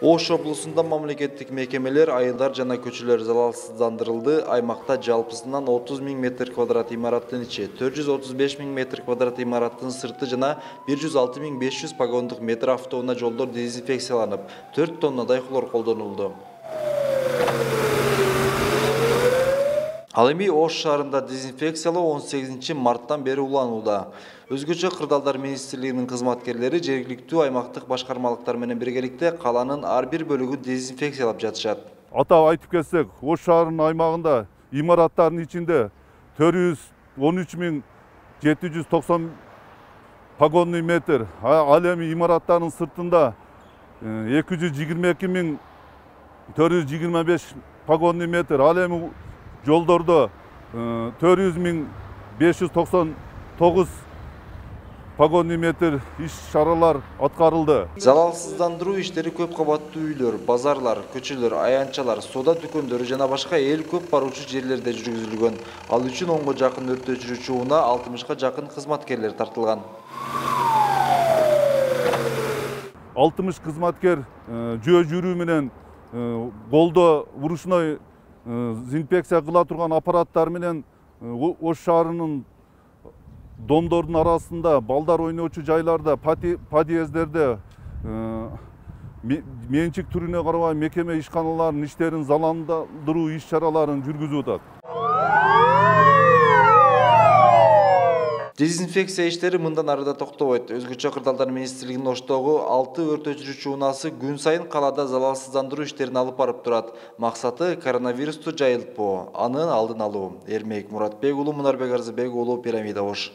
Ош облусунда мамлекеттик мекемелер, айылдар жана көчөлөр залалсыздандырылды. Аймакта жалпысынан 30 000 метр квадрат имараттын ичи, 435 000 метр квадрат имараттын сырты жана 106 500 погондук метр автоунаа жолдор дезинфекцияланып, 4 тоннадай хлор колдонулду. Ал эми Ош шаарында дезинфекциялоо 18 марттан бери уланууда. Өзгөчө Кырдаалдар министрлигинин кызматкерлери жергиликтүү аймактык башкармалыктар менен биргеликте каланын ар бир бөлүгүн дезинфекциялап жатышат. Атап айтып кетсек, Ош шаарынын аймагында имараттардын ичинде 413 790 погонный метр, ал эми имараттардын сыртында 222 425 погонный метр, ал эми жолдордо 400 599 погонный метр иш-чаралар аткарылды. Залалсыздандыруу иштери көп кабаттуу үйлөр, базарлар, көчөлөр, аянтчалар, соода дүкөндөрү жана башка эл көп баруучу жерлерде жүргүзүлгөн. Ал үчүн 10 жакын өрт өчүрүүчү унаа, 60 жакын кызматкерлер тартылган. 60 кызматкер жөө жүрүү менен голдо урушной дезинфекция кыла турган аппараттар менен Ош шаарынын домдордун арасында, балдар ойночу жайларда, подъездерде менчик түрүнө карабай мекеме ишканаларынын иштерин залалсыздандыруу иш-чараларын жүргүзүп атат. Дезинфекция иштери мындан арыда токтобойт. Өзгөчө Кырдаалдар министрлигинин Оштогу 6 өрт өчүрүүчү унаасы күн сайын калаада залалсыздандыруу иштерин алып барып турат. Максаты коронавирусту жайылтпоо, анын алдын алуу. Эрмек Муратбек уулу, Мунарбек Арзыбек уулу, Пирамида, Ош.